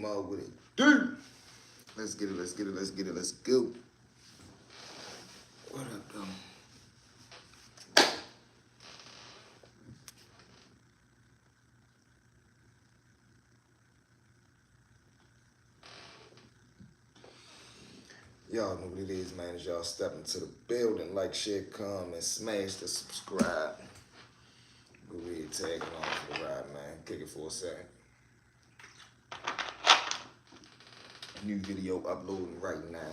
mug with it. Dude! Let's get it, let's get it, let's get it, let's go. What up, though? Y'all know what it is, man. As y'all step into the building, like, share, comment, smash the subscribe. Go ahead, tag along for the ride, man. Kick it for a second. New video uploading right now.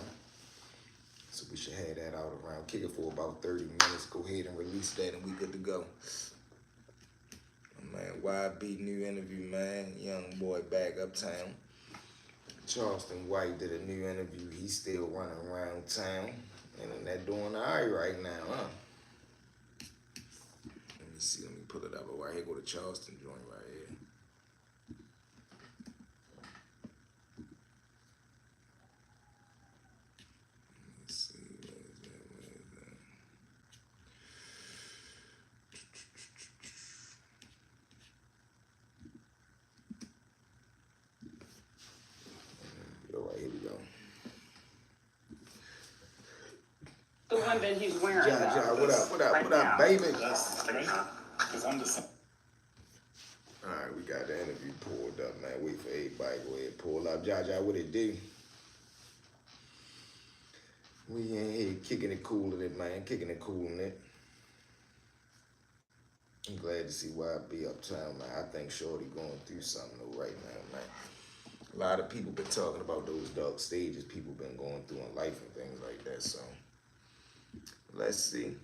So we should have that out around. Kick it for about 30 minutes. Go ahead and release that and we good to go. Man, YB new interview, man. Young boy back uptown. Charleston White did a new interview. He's still running around town. And they're doing all right now, huh? Let me see. Let me pull it up. Oh, right here go to Charleston joint right here. Let me see. Where is that? All right, here we go. The one that he's wearing. Ja, what up, baby? Because I'm just. All right, we got the interview pulled up, man. Wait for everybody. Go ahead, pull up. Ja, what it do? We in here kicking it, cooling it, man. Kicking it, cooling it. I'm glad to see YB uptown, man. I think Shorty going through something though right now, man. A lot of people been talking about those dark stages people been going through in life and things like that, so let's see.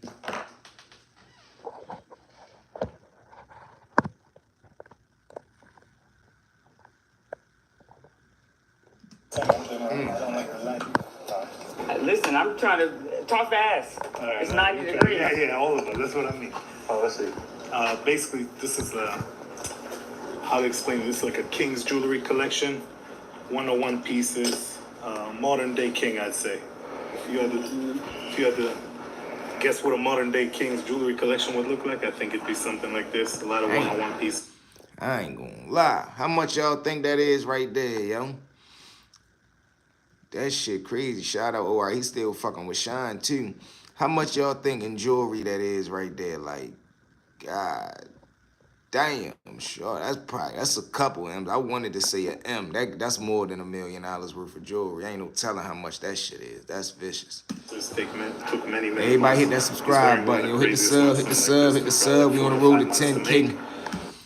Listen, I'm trying to talk fast. Right, it's 90 degrees. Yeah, all of them. That's what I mean. Oh, let's see. Basically, this is how to explain it. This is like a King's jewelry collection, 101 pieces, modern day King, I'd say. If you had to guess what a modern day King's jewelry collection would look like, I think it'd be something like this. A lot of 101 pieces. I ain't gonna lie. How much y'all think that is right there, yo? That shit crazy. Shout out, all right, he's still fucking with Shine too. How much y'all think in jewelry that is right there? Like, God damn, sure. That's a couple M's. I wanted to say an M. That's more than $1 million worth of jewelry. Ain't no telling how much that shit is. That's vicious. This took many Everybody hit that subscribe button. Yo, hit the sub, hit the sub, hit the sub. We on the road to 10K.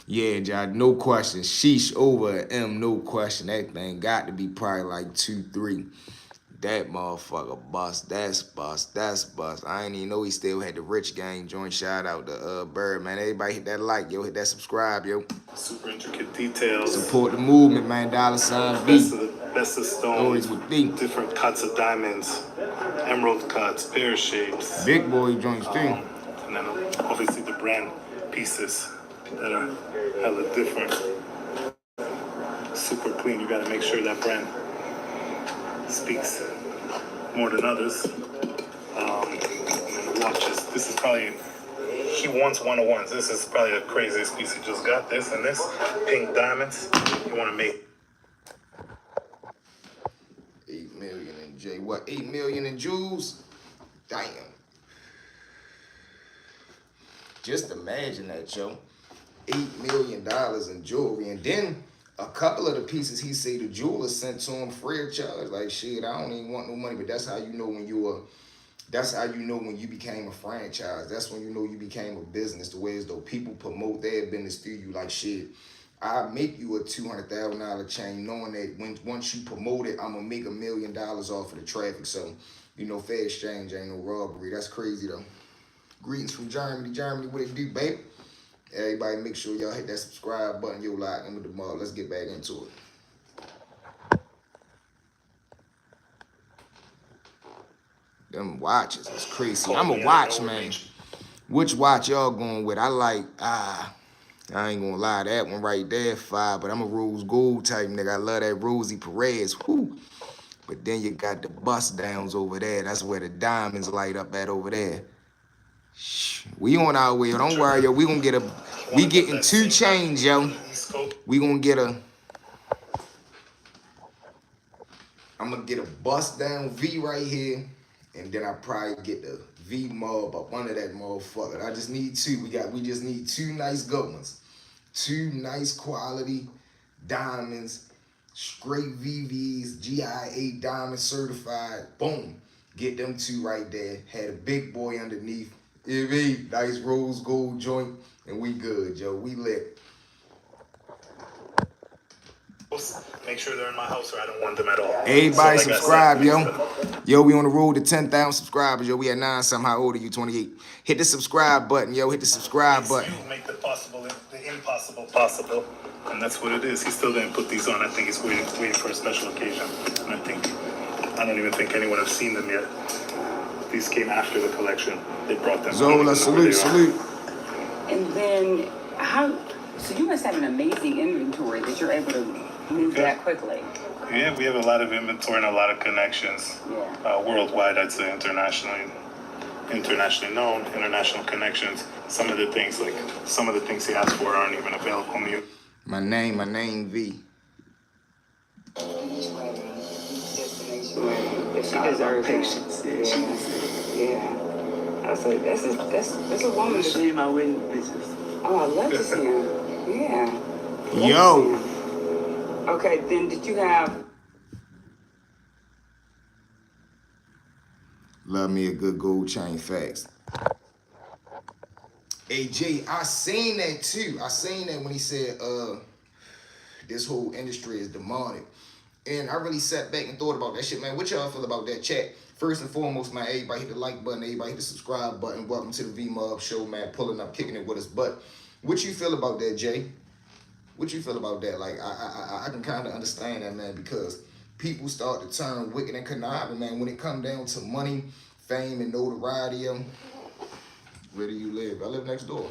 Yeah, John, no question. Sheesh over an M, no question. That thing got to be probably like 2-3. That motherfucker bust. That's bust. I ain't even know he still had the Rich Gang joint. Shout out to Bird, man. Everybody hit that like, yo. Hit that subscribe, yo. Super intricate details. Support the movement, man. $$ B. Best of stones. Different cuts of diamonds. Emerald cuts, pear shapes. Big boy joints, too. And then obviously the brand pieces that are hella different. Super clean. You gotta make sure that brand speaks more than others. And the watches. This is probably, he wants 101s. This is probably the craziest piece. He just got this and this. Pink diamonds. You wanna make 8 million in J. What, 8 million in jewels? Damn. Just imagine that, yo. $8 million in jewelry. And then a couple of the pieces he say the jeweler sent to him free of charge. Like, shit, I don't even want no money. But that's how you know when you became a franchise. That's when you know you became a business. The way as though people promote their business through you. Like, shit, I make you a $200,000 chain knowing that once you promote it, I'm going to make $1 million off of the traffic. So, you know, fair exchange ain't no robbery. That's crazy, though. Greetings from Germany. Germany, what it do, babe? Everybody make sure y'all hit that subscribe button. Yo, like in with the mug. Let's get back into it. Them watches is crazy. I'm a watch, man. Which watch y'all going with? I like, I ain't gonna lie, that one right there, 5. But I'm a rose gold type nigga. I love that Rosie Perez. Whoo. But then you got the bust downs over there. That's where the diamonds light up at over there. We on our way. Don't worry, yo. We getting 2 chains, yo. We gonna get a I'm gonna get a bust down V right here, and then I probably get the V mob up under that motherfucker. I just need two. We just need two nice good ones. Two nice quality diamonds, straight VVs, GIA diamond certified. Boom. Get them two right there. Had a big boy underneath. Nice rose gold joint, and we good, Joe. We lit. Make sure they're in my house or I don't want them at all. Everybody So, like subscribe, I said, yo. Yo, we on the road to 10,000 subscribers, yo. We at 9 something. How old are you? 28. Hit the subscribe button, yo. Hit the subscribe button. You make the impossible possible. And that's what it is. He still didn't put these on. I think he's waiting for a special occasion. And I don't even think anyone has seen them yet. These came after the collection. They brought them. Zola, salute. And then so you must have an amazing inventory that you're able to move that quickly. Yeah, we have a lot of inventory and a lot of connections. Yeah. Worldwide, I'd say internationally known, international connections. Some of the things he asked for aren't even available to you. My name V. She deserves patience. Yeah. I was like, that's a woman. See my wedding pictures. Oh, I love to see him. Yeah. Yo. Okay, then did you have? Love me a good gold chain, facts. Hey, Jay, I seen that too. I seen that when he said, this whole industry is demonic. And I really sat back and thought about that shit, man. What y'all feel about that? Chat. First and foremost, man, everybody hit the like button, everybody hit the subscribe button. Welcome to the V-Mob Show, man. Pulling up, kicking it with us. But what you feel about that, Jay? What you feel about that? Like, I can kind of understand that, man, because people start to turn wicked and conniving, man. When it come down to money, fame, and notoriety, where do you live? I live next door.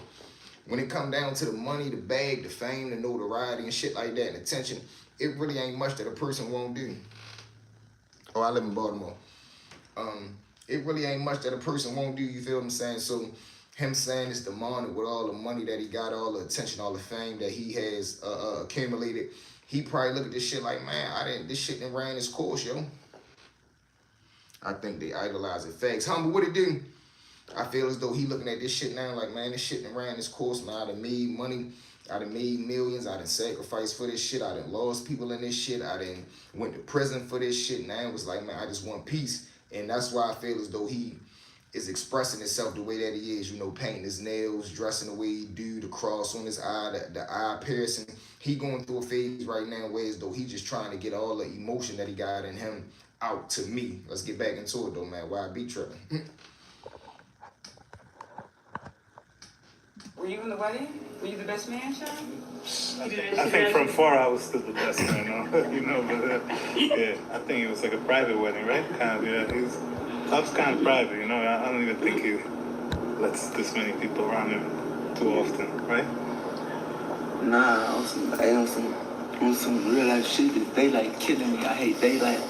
When it come down to the money, the bag, the fame, the notoriety, and shit like that, and attention, it really ain't much that a person won't do. Oh, I live in Baltimore. It really ain't much that a person won't do, you feel what I'm saying? So him saying it's demonic with all the money that he got, all the attention, all the fame that he has accumulated, he probably look at this shit like, man, this shit done ran its course, yo. I think they idolize it. Facts. Humble, what it do? I feel as though he looking at this shit now like, man, this shit done ran its course, man. I done made money. I done made millions. I done sacrificed for this shit. I done lost people in this shit. I done went to prison for this shit. Now it was like, man, I just want peace. And that's why I feel as though he is expressing himself the way that he is, you know, painting his nails, dressing the way he do, the cross on his eye, the eye piercing. He going through a phase right now where as though he just trying to get all the emotion that he got in him out to me. Let's get back into it though, man. Why I be tripping? Were you in the wedding? Were you the best man, Sean? I think from far I was still the best man, you know, but yeah, I think it was like a private wedding, right? Kind of, yeah. I was kind of private, you know. I don't even think he lets this many people around him too often, right? Nah, on some real life shit. This daylight killing me. I hate daylight.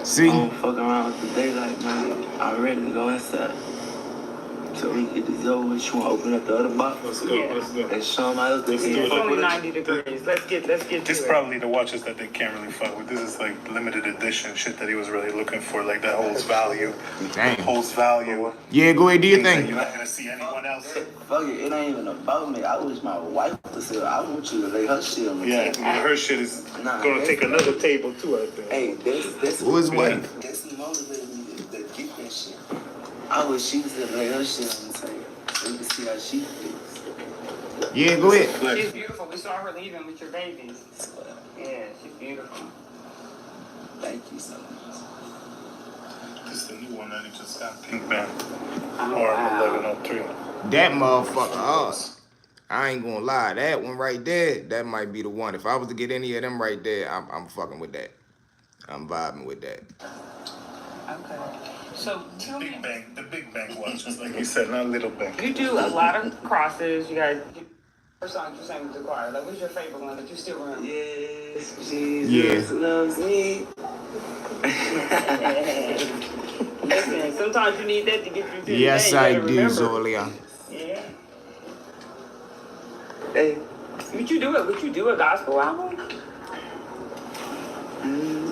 See? I don't fuck around with the daylight, man. I'm ready to go inside. So we get this over with. You want to open up the other box? Let's go. Yeah. Let's go. And show them how else they It's can fuck only with it. 90 degrees. Let's get to This is it. probably the watches that they can't really fuck with. This is like limited edition shit that he was really looking for, like that holds value. Damn. Holds value. Yeah, go ahead, do your Things that thing. you're not gonna see anyone else. Fuck it, it ain't even about me. I wish my wife to say, I want you to lay her shit on the Yeah, table. her shit is Nah, gonna take another table too, I think. Hey, this Who is wife? This motivated me to get that shit. I wish she was to lay her shit on the table. So you can see how she feels. Yeah, go ahead. She's beautiful. We saw her leaving with your babies. Yeah, she's beautiful. Thank you so much. This is the new one that he just got. Pink Band. Oh, Or wow. 1103. That motherfucker, I ain't gonna lie. That one right there, that might be the one. If I was to get any of them right there, I'm fucking with that. I'm vibing with that. Okay. So tell me, The Big Bang watches, like you said, not Little Bang. you do a lot of crosses. You got first song you sang with the choir. Like, what's your favorite one that you still remember? Yes, Jesus loves me. Listen, sometimes you need that to get you through Yes, the day. I You gotta do, remember. Zolia. Yeah. Hey, Would you do a gospel album?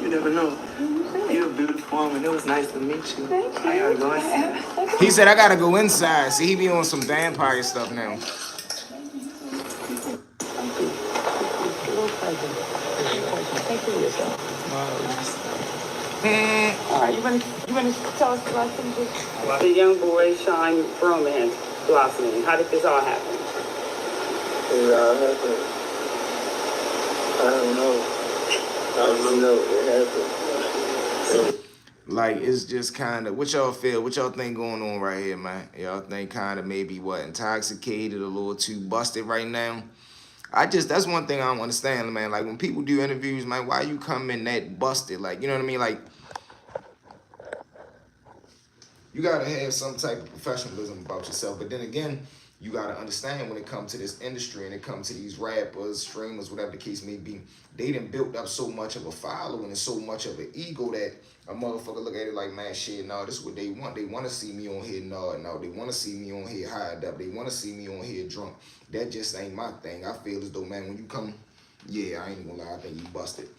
you never know. You're a beautiful woman. It was nice to meet you. Thank I gotta you. go inside. He said, I gotta go inside. See, he be on some vampire stuff now. All right, you wanna tell us about some the young boy Sean romance blossoming? How did this all happen? It all happened. I don't know. I just know it happened. Like, it's just kind of, what y'all feel? What y'all think going on right here, man? Y'all think kind of maybe, what, intoxicated, a little too busted right now? That's one thing I don't understand, man. Like, when people do interviews, man, why you come in that busted? Like, you know what I mean? Like, you got to have some type of professionalism about yourself. But then again, you got to understand when it comes to this industry and it comes to these rappers, streamers, whatever the case may be, they done built up so much of a following and so much of an ego that a motherfucker look at it like, man, shit, no, this is what they want. They want to see me on here, no. They want to see me on here high up. They want to see me on here drunk. That just ain't my thing. I feel as though, man, when you come, yeah, I ain't gonna lie, I think you busted.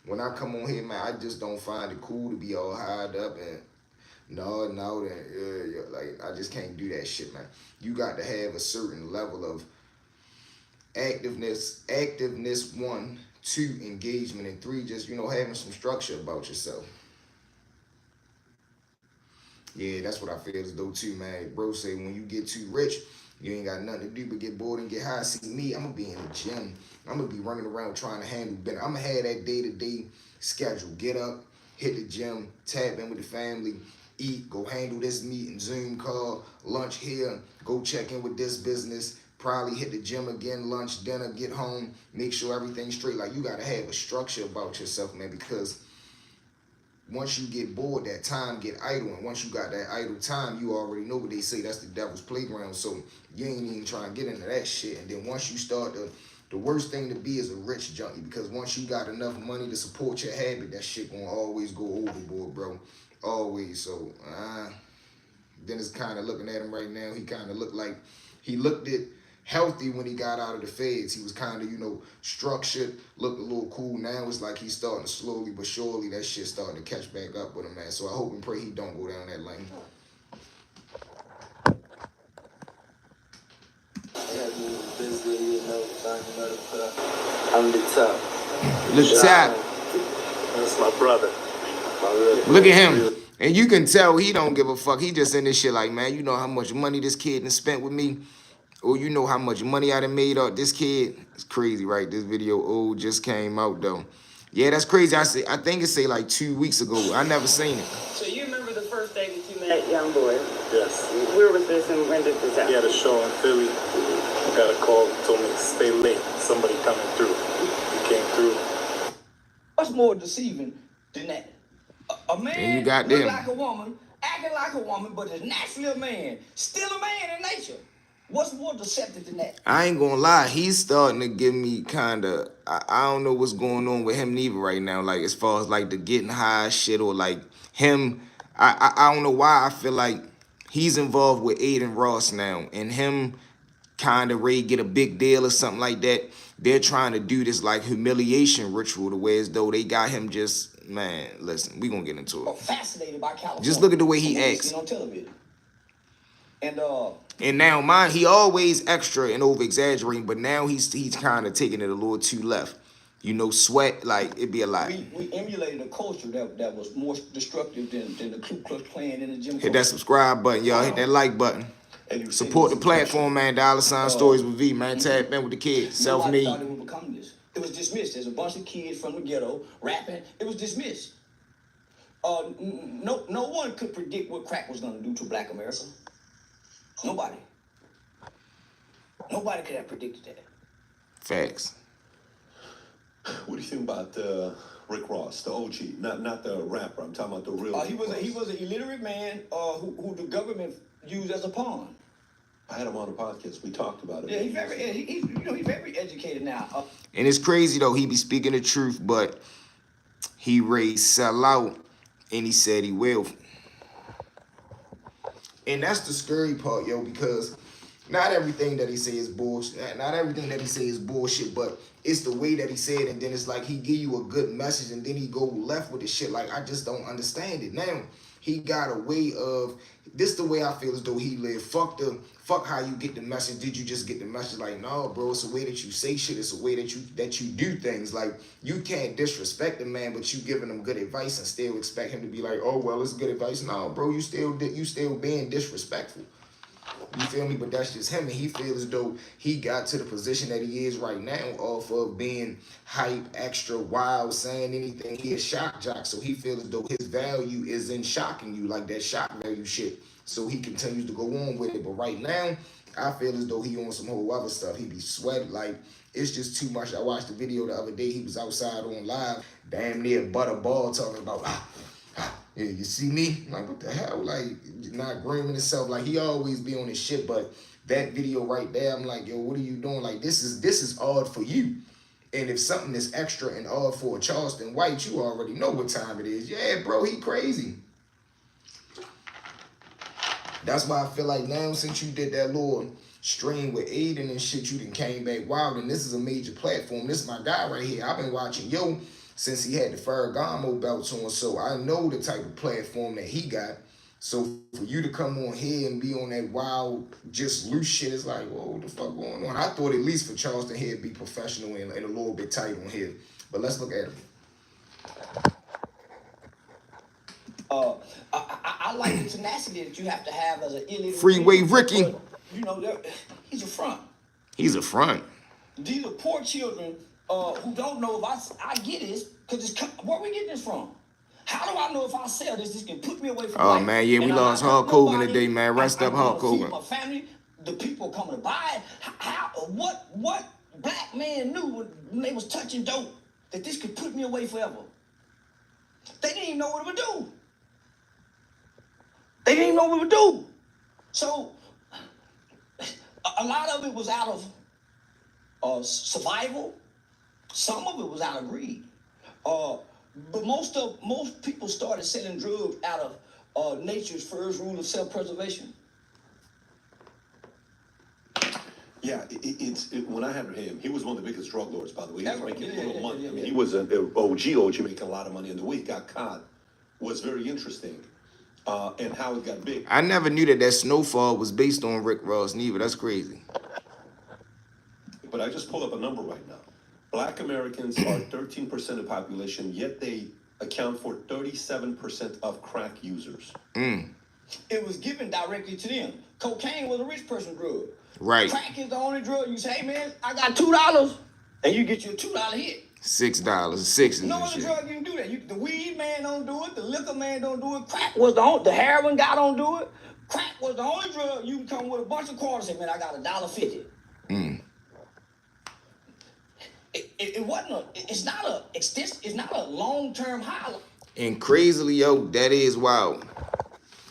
When I come on here, man, I just don't find it cool to be all high up and like, I just can't do that shit, man. You got to have a certain level of activeness, 1, 2, engagement, and 3, just, having some structure about yourself. Yeah, that's what I feel as though too, man. Bro say when you get too rich, you ain't got nothing to do but get bored and get high. See me, I'm gonna be in the gym. I'm gonna be running around trying to handle business. I'm gonna have that day-to-day schedule. Get up, hit the gym, tap in with the family, eat, go handle this meeting, Zoom call, lunch here, go check in with this business, probably hit the gym again, lunch, dinner, get home, make sure everything's straight. Like, you gotta have a structure about yourself, man, because once you get bored, that time get idle, and once you got that idle time, you already know what they say, that's the devil's playground, so you ain't even trying to get into that shit. And then once you start the worst thing to be is a rich junkie, because once you got enough money to support your habit, that shit gonna always go overboard, bro. Always. So then it's kind of looking at him right now, he kind of looked like he looked it healthy when he got out of the feds. He was kind of, structured, looked a little cool. Now it's like he's starting to slowly but surely, that shit starting to catch back up with him, man. So I hope and pray he don't go down that lane. I'm the top. The top. That's my brother. Look at him. And you can tell he don't give a fuck. He just in this shit like, man, you know how much money this kid done spent with me? Or you know how much money I done made off this kid? It's crazy, right? This video just came out, though. Yeah, that's crazy. I think it say like 2 weeks ago. I never seen it. So you remember the first day that you met young boy? Yes. Where was this and when did this happen? He had a show in Philly. I got a call, told me to stay late. Somebody coming through. He came through. What's more deceiving than that? A And man you got look them. like a woman, acting like a woman, but is naturally a man. Still a man in nature. What's more deceptive than that? I ain't gonna lie, he's starting to give me kind of, I don't know what's going on with him neither right now, like as far as like the getting high shit or like him, I don't know why I feel like he's involved with Aiden Ross now and him kind of ready to get a big deal or something like that. They're trying to do this like humiliation ritual to where as though they got him just, man, listen, we gonna get into it. Fascinated by California. Just look at the way he From what we've acts. seen on television. And now mine, he always extra and over exaggerating, but now he's kind of taking it a little too left. Sweat, like it'd be a lot. We emulated a culture that was more destructive than the Ku Klux Klan in the gym. Hit that subscribe button, y'all. Hit that like button. Support the platform, man. $ Stories with V, man. Tap in with the kids. Self-made. Nobody thought it would become this. It was dismissed. There's a bunch of kids from the ghetto rapping. It was dismissed. No one could predict what crack was going to do to Black America. Nobody. Nobody could have predicted that. Facts. What do you think about Rick Ross, the OG, not the rapper? I'm talking about the real. He was an illiterate man who the government used as a pawn. I had him on the podcast. We talked about it. Yeah, he's very educated now. And it's crazy though. He be speaking the truth, but he raised sell out, and he said he will. And that's the scary part, yo, because Not everything that he say is bullshit. Not everything that he say is bullshit, but it's the way that he said it. And then it's like he give you a good message, and then he go left with the shit. Like, I just don't understand it. Now he got a way of this. The way I feel as though he live. Fuck how you get the message. Did you just get the message? Like, no, bro. It's a way that you say shit. It's a way that you do things. Like, you can't disrespect the man, but you giving him good advice and still expect him to be like, oh well, it's good advice. No, bro. You still being disrespectful. You feel me? But that's just him, and he feels as though he got to the position that he is right now off of being hype, extra, wild, saying anything. He is shock jock, so he feels as though his value is in shocking you, like that shock value shit. So he continues to go on with it. But right now, I feel as though he on some whole other stuff. He be sweating, like, it's just too much. I watched the video the other day. He was outside on live, damn near butterball, talking about, yeah, you see me? Like, what the hell? Like, not grooming himself. Like, he always be on his shit, but that video right there, I'm like, yo, what are you doing? Like, this is odd for you. And if something is extra and odd for a Charleston white, you already know what time it is. Yeah, bro, he crazy. That's why I feel like now, since you did that little stream with Aiden and shit, you done came back wild, and this is a major platform. This is my guy right here. I've been watching Yo since he had the Ferragamo belts on, so I know the type of platform that he got. So for you to come on here and be on that wild, just loose shit, it's like, whoa, what the fuck going on? I thought at least for Charleston here it'd be professional and a little bit tight on here. But let's look at him. I like the tenacity that you have to have as an illiterate. Freeway Ricky. But, you know, he's a front. He's a front. These are poor children who don't know if I get this, because where we get this from? How do I know if I sell this can put me away from life? Man, yeah, we lost Hulk Hogan today, man. Rest up, Hulk Hogan. My family, the people coming to buy it. What black man knew when they was touching dope that this could put me away forever? They didn't even know what it would do. They didn't even know what it would do. So a lot of it was out of survival. Some of it was out of greed. But most people started selling drugs out of nature's first rule of self-preservation. Yeah, when I had him, he was one of the biggest drug lords, by the way. He was making a little money. Yeah. I mean, he was an OG making a lot of money, and the way he got caught was very interesting. And how it got big. I never knew that Snowfall was based on Rick Ross neither. That's crazy. But I just pulled up a number right now. Black Americans are 13% of the population, yet they account for 37% of crack users. It was given directly to them. Cocaine was a rich person drug. Right. Crack is the only drug you say, hey man, I got $2, and you get your $2 hit. $6, sixes. No and other shit. drug you can do that. The weed man don't do it. The liquor man don't do it. Crack was the heroin guy don't do it. Crack was the only drug you can come with a bunch of quarters and say, man, I got $1.50. It wasn't it's not a long-term high. And crazily, yo, that is wild.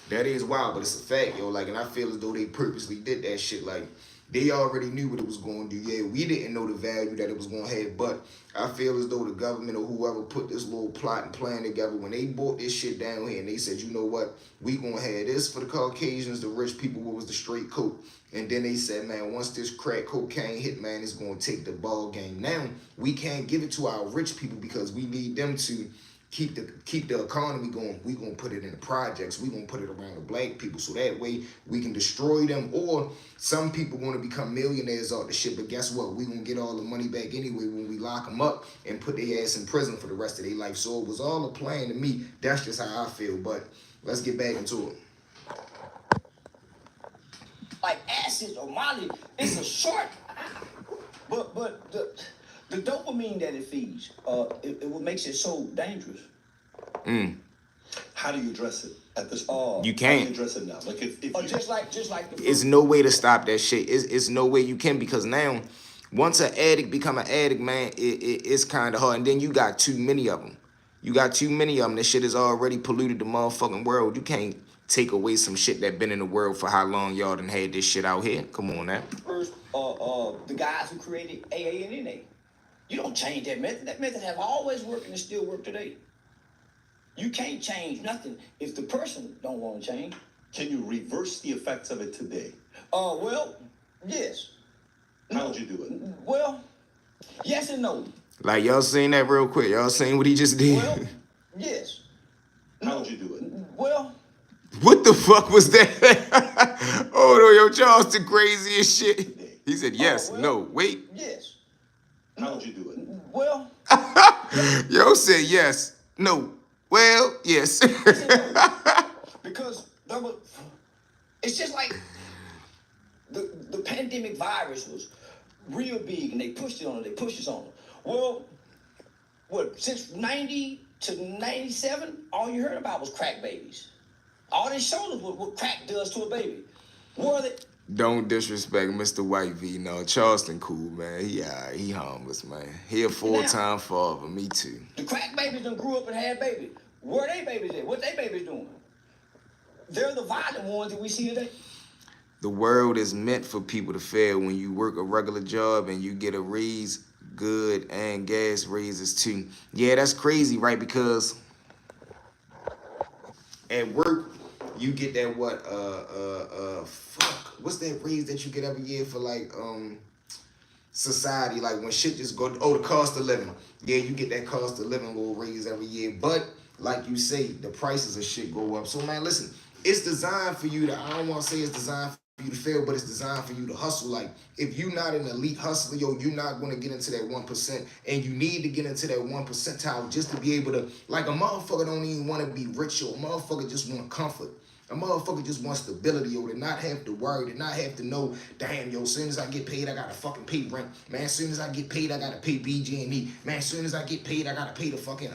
That is wild, but it's a fact, yo. Like, and I feel as though they purposely did that shit. Like, they already knew what it was going to do. Yeah, we didn't know the value that it was going to have, but I feel as though the government or whoever put this little plot and plan together, when they bought this shit down here and they said, you know what, we going to have this for the Caucasians, the rich people, what was the straight coke. And then they said, man, once this crack cocaine hit, man, it's going to take the ball game. Now, we can't give it to our rich people because we need them to keep the economy going. We gonna put it in the projects. We gonna put it around the black people so that way we can destroy them. Or some people gonna become millionaires off the shit. But guess what? We gonna get all the money back anyway when we lock them up and put their ass in prison for the rest of their life. So it was all a plan to me. That's just how I feel. But let's get back into it. Like acid or Molly, it's a short. But the dopamine that it feeds, what makes it so dangerous. How do you address it at this point? You can't. How do you address it now? Like if just like the it's no way to stop that shit. It's no way you can, because now once an addict become an addict, man, it's kind of hard. And then you got too many of them. You got too many of them. This shit has already polluted the motherfucking world. You can't take away some shit that been in the world for how long y'all done had this shit out here. Come on now. First, the guys who created AA and NA. You don't change that method. That method have always worked and it still work today. You can't change nothing if the person don't want to change. can you reverse the effects of it today? Well, Yes. How would you do it? Well, yes and no. Like, y'all seen that real quick? Y'all seen what he just did? Well, yes. How would you do it? Well, What the fuck was that? Oh no, yo, Charleston crazy as shit. He said yes, well, no, wait. yes. How would you do it? Well, Yo said yes, no, well, yes. because it's just like the pandemic virus was real big and they pushed it on us, Well, since 90 to 97, all you heard about was crack babies. All they showed us what crack does to a baby. Were they? Don't disrespect Mr. White V. No, Charleston cool, man. He harmless, man. He a full-time father, me too. The crack babies done grew up and had babies. Where they babies at? What they babies doing? They're the violent ones that we see today. The world is meant for people to fail. When you work a regular job and you get a raise, good, and gas raises too. Yeah, that's crazy, right? Because at work, you get that what's that raise that you get every year for like society, like when shit just go, the cost of living. Yeah, you get that cost of living little raise every year. But like you say, the prices of shit go up. So man, listen, it's designed for you to, I don't want to say it's designed for you to fail, but it's designed for you to hustle. Like, if you're not an elite hustler, yo, you're not going to get into that 1%. And you need to get into that 1 percentile just to be able to, like, a motherfucker don't even want to be rich, yo. A motherfucker just want comfort. A motherfucker just wants stability, yo, to not have to worry, to not have to know, damn, yo, as soon as I get paid, I gotta fucking pay rent. Man, as soon as I get paid, I gotta pay BG&E. Man, as soon as I get paid, I gotta pay the fucking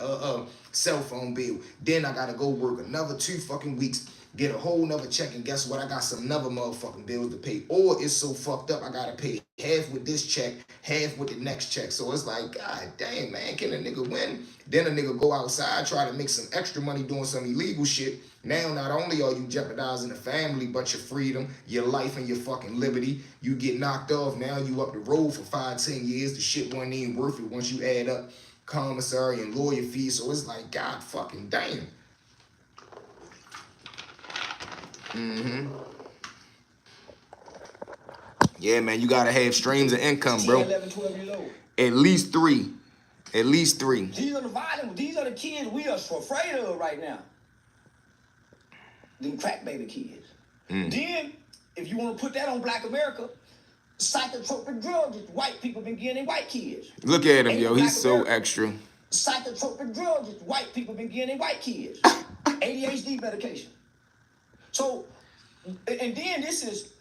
cell phone bill. Then I gotta go work another 2 fucking weeks, get a whole nother check, and guess what? I got some other motherfucking bills to pay. Or it's so fucked up, I gotta pay half with this check, half with the next check. So it's like, God damn, man, can a nigga win? Then a nigga go outside, try to make some extra money doing some illegal shit. Now, not only are you jeopardizing the family, but your freedom, your life, and your fucking liberty. You get knocked off. Now you up the road for 5-10 years. The shit wasn't even worth it once you add up commissary and lawyer fees. So it's like, God fucking damn. Yeah, man, you gotta have streams of income, bro. 11, 12 years old. At least 3. At least 3. These are the violent, these are the kids we are so afraid of right now. Them crack baby kids. Then, if you want to put that on Black America, psychotropic drugs that white people been getting white kids. Look at him, yo. He's so extra. Psychotropic drugs that white people been getting white kids. ADHD medication. So, and then this is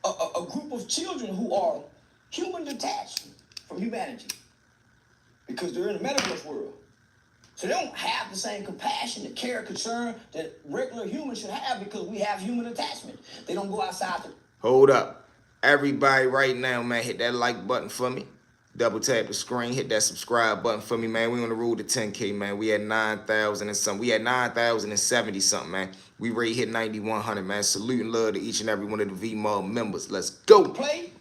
a group of children who are human detached from humanity because they're in the metaverse world. So they don't have the same compassion, the care, concern that regular humans should have because we have human attachment. They don't go outside. Hold up. Everybody right now, man, hit that like button for me. Double tap the screen. Hit that subscribe button for me, man. We on the road to 10K, man. We had 9,000 and something. We had 9,070 something, man. We already hit 9,100, man. Salute and love to each and every one of the VMall members. Let's go. Play.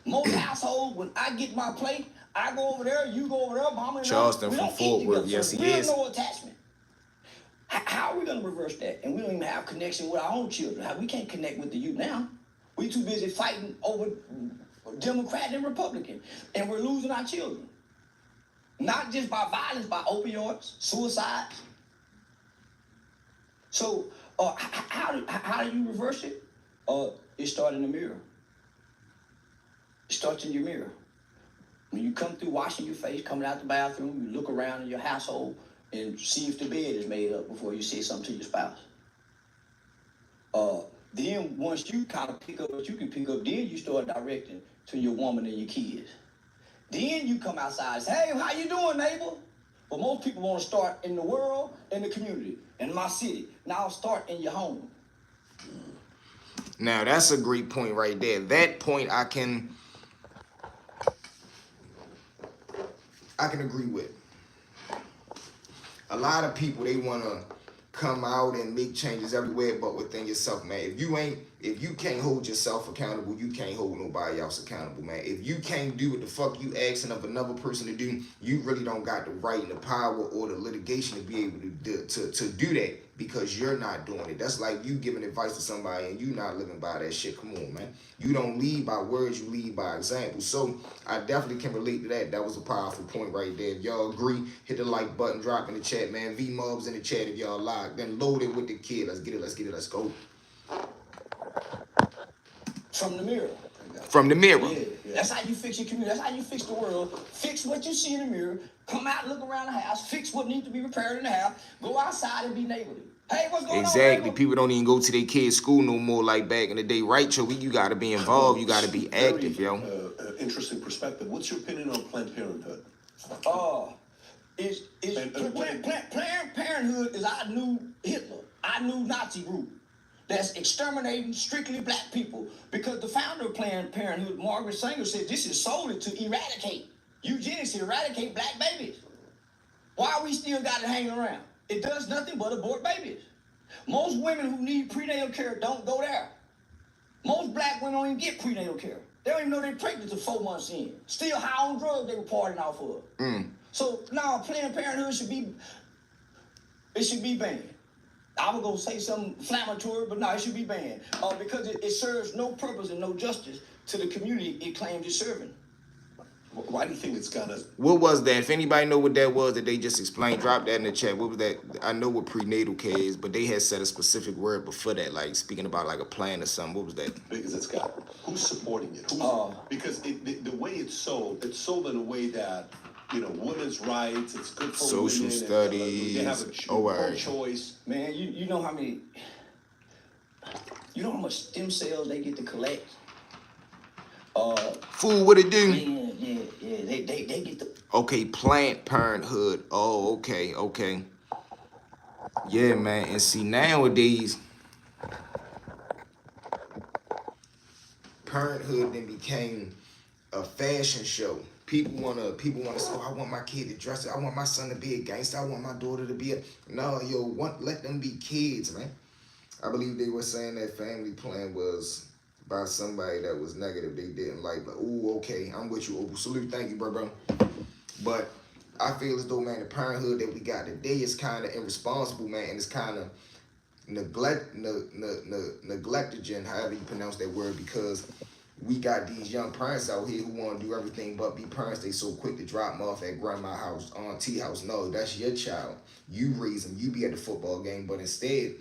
Most households, when I get my plate, I go over there, you go over there, mama and Charleston from Fort Worth, yes he is. No attachment. How are we going to reverse that? And we don't even have connection with our own children. We can't connect with the youth now. We too busy fighting over Democrat and Republican, and we're losing our children. Not just by violence, by opioids, suicides. So how do you reverse it? It starts in the mirror. It starts in your mirror. When you come through washing your face, coming out the bathroom, you look around in your household and see if the bed is made up before you say something to your spouse. Then once you kind of pick up what you can pick up, then you start directing to your woman and your kids. Then you come outside and say, hey, how you doing, neighbor? But most people want to start in the world, in the community, in my city. Now start in your home. Now, that's a great point right there. That point I can agree with. A lot of people, they want to come out and make changes everywhere but within yourself, man. if you can't hold yourself accountable, you can't hold nobody else accountable, man. If you can't do what the fuck you asking of another person to do, you really don't got the right and the power or the litigation to be able to do that because you're not doing it. That's like you giving advice to somebody and you not living by that shit. Come on, man. You don't lead by words, you lead by example. So I definitely can relate to that. That was a powerful point right there. If y'all agree, hit the like button, drop in the chat, man. V-Mubs in the chat if y'all like. Then load it with the kid. Let's get it, let's go. From the mirror. From the mirror. Yeah, that's how you fix your community. That's how you fix the world. Fix what you see in the mirror. Come out, look around the house. Fix what needs to be repaired in the house. Go outside and be neighborly. Hey, what's going on? Exactly. People don't even go to their kids' school no more like back in the day, right? So you got to be involved. You got to be active, yo. Interesting perspective. What's your opinion on Planned Parenthood? Planned Parenthood is our new Hitler, our new Nazi group that's exterminating strictly black people because the founder of Planned Parenthood, Margaret Sanger, said this is solely to eradicate, eugenics to eradicate black babies. Why we still got it hanging around? It does nothing but abort babies. Most women who need prenatal care don't go there. Most black women don't even get prenatal care. They don't even know they're pregnant until 4 months in. Still high on drugs they were partying off of. So now Planned Parenthood should be banned. I was gonna say something inflammatory, but no, it should be banned because it serves no purpose and no justice to the community it claims it's serving. Why do you think it's gonna? What was that? If anybody know what that was that they just explained, drop that in the chat. What was that? I know what prenatal care is, but they had said a specific word before that, like speaking about like a plan or something. What was that? Because it's got who's supporting it? Because the way it's sold in a way that women's rights. It's good for social women, studies. They have a choice. Man, you know how many? You know how much stem cells they get to collect? Fool, what it do? Yeah. They get the. Okay, Planned Parenthood. Oh, okay. Yeah, man. And see, nowadays, Parenthood then became a fashion show. People wanna say, oh, I want my kid to dress it. I want my son to be a gangster. I want my daughter to be a. No, let them be kids, man. I believe they were saying that family plan was by somebody that was negative. They didn't like, oh, okay, I'm with you, Opal. Salute, thank you, bro. But I feel as though, man, the parenthood that we got today is kind of irresponsible, man, and it's kind of neglectogen, however you pronounce that word, because we got these young parents out here who want to do everything but be parents. They so quick to drop them off at grandma's house, auntie house. No, that's your child. You raise them. You be at the football game, but instead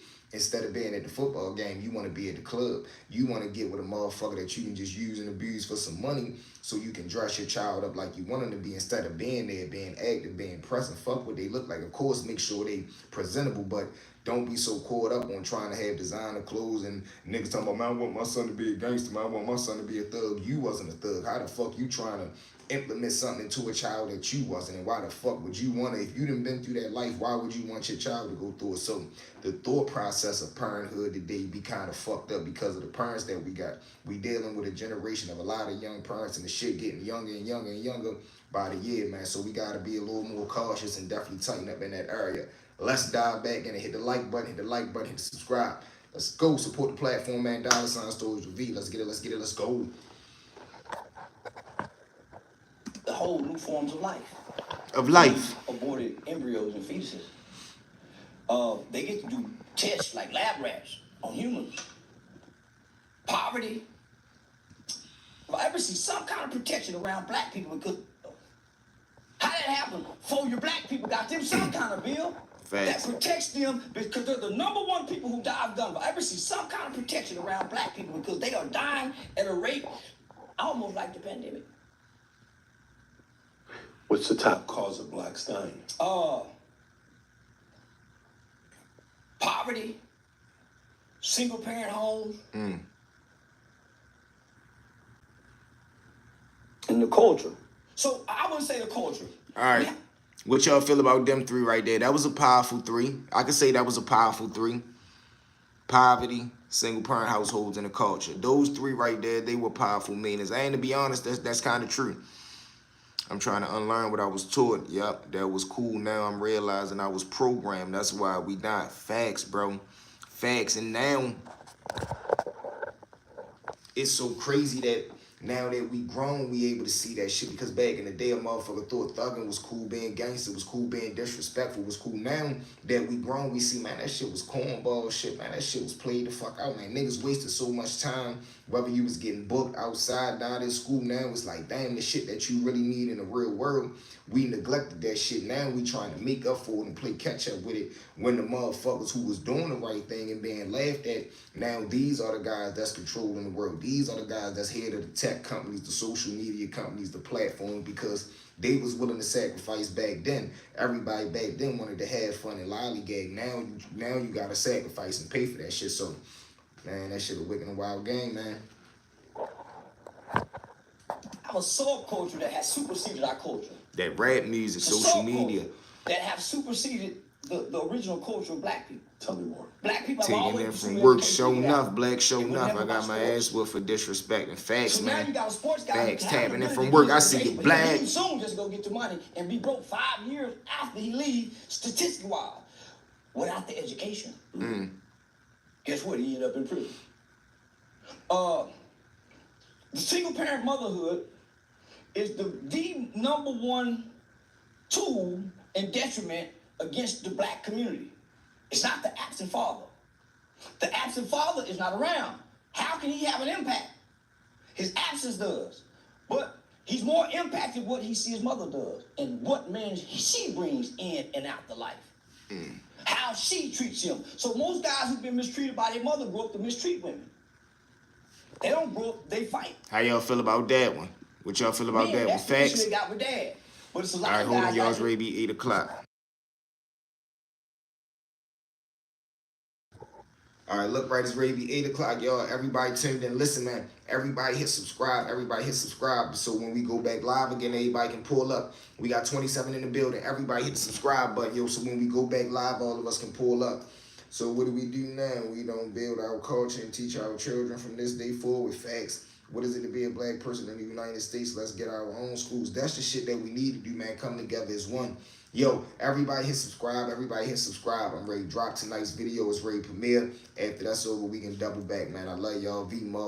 of being at the football game, you want to be at the club. You want to get with a motherfucker that you can just use and abuse for some money so you can dress your child up like you want them to be instead of being there, being active, being present. Fuck what they look like. Of course, make sure they presentable, but don't be so caught up on trying to have designer clothes and niggas talking about, man, I want my son to be a gangster, man, I want my son to be a thug. You wasn't a thug. How the fuck you trying to implement something into a child that you wasn't? And why the fuck would you want to, if you done been through that life, why would you want your child to go through it? So the thought process of parenthood today be kind of fucked up because of the parents that we got. We dealing with a generation of a lot of young parents and the shit getting younger and younger and younger by the year, man. So we got to be a little more cautious and definitely tighten up in that area. Let's dive back in and hit the like button, hit the subscribe. Let's go support the platform, man. $ Stories with V. Let's get it, let's go. The whole new forms of life. Aborted embryos and fetuses. They get to do tests like lab rats on humans. Poverty. If I ever see some kind of protection around black people, because how that happen? 4 year black people got them some kind of bill that protects them because they're the #1 people who die of gun. If I ever see some kind of protection around black people because they are dying at a rate almost like the pandemic. What's the top cause of blacks dying? Poverty, single parent homes, and the culture. So I wouldn't say the culture. All right. What y'all feel about them 3 right there? That was a powerful 3. I could say that was a powerful 3. Poverty, single parent households, and the culture. Those 3 right there, they were powerful meanings. And to be honest, that's kind of true. I'm trying to unlearn what I was taught. Yep, that was cool. Now I'm realizing I was programmed. That's why we not. Facts, bro. Facts. And now, it's so crazy that now that we grown, we able to see that shit. Because back in the day, a motherfucker thought thugging was cool, being gangster was cool, being disrespectful was cool. Now that we grown, we see, man, that shit was cornball shit, man. That shit was played the fuck out, man. Niggas wasted so much time, whether you was getting booked outside, down in school. Now it's like, damn, the shit that you really need in the real world, we neglected that shit. Now we trying to make up for it and play catch up with it, when the motherfuckers who was doing the right thing and being laughed at, now these are the guys that's controlling the world. These are the guys that's head of the tech companies, the social media companies, the platforms, because they was willing to sacrifice back then. Everybody back then wanted to have fun and lollygag. Now you gotta sacrifice and pay for that shit. So, man, that shit a wicked and wild game, man. Our subculture that has superseded our culture. That rap music, The social subculture media. that have superseded the original culture of black people. Tell me more. Black people have Taking always them from pursued work, education show without- enough, black show It was enough. never I got about my sports. ass whooped for disrespecting. Facts, So now man. you got a sports guy. Facts, who have tapping in the from ability work. to I get see you but black. he can soon just go get the money and be broke 5 years after he leaves, statistically wise, without the education. Guess what? He ended up in prison. The single parent motherhood is the number one tool and detriment against the black community. It's not the absent father. The absent father is not around. How can he have an impact? His absence does. But he's more impacted what he sees his mother does and what man she brings in and out the life. How she treats him. So most guys who've been mistreated by their mother grow up to mistreat women. They don't grow up, they fight. How y'all feel about that one? What y'all feel about that one? That's the issue Facts? they got with dad. But it's a lot All right, of hold guys on, y'all. It's like ready to be 8 o'clock. All right, look, right, it's ready to be 8 o'clock, y'all. Everybody tuned in. Listen, man, everybody hit subscribe. Everybody hit subscribe. So when we go back live again, everybody can pull up. We got 27 in the building. Everybody hit the subscribe button, yo. So when we go back live, all of us can pull up. So what do we do now? We don't build our culture and teach our children from this day forward. Facts. What is it to be a black person in the United States? Let's get our own schools. That's the shit that we need to do, man. Come together as one. Yo, everybody hit subscribe. Everybody hit subscribe. I'm ready to drop tonight's video. It's ready to premiere. After that's over, we can double back, man. I love y'all. V-Mo.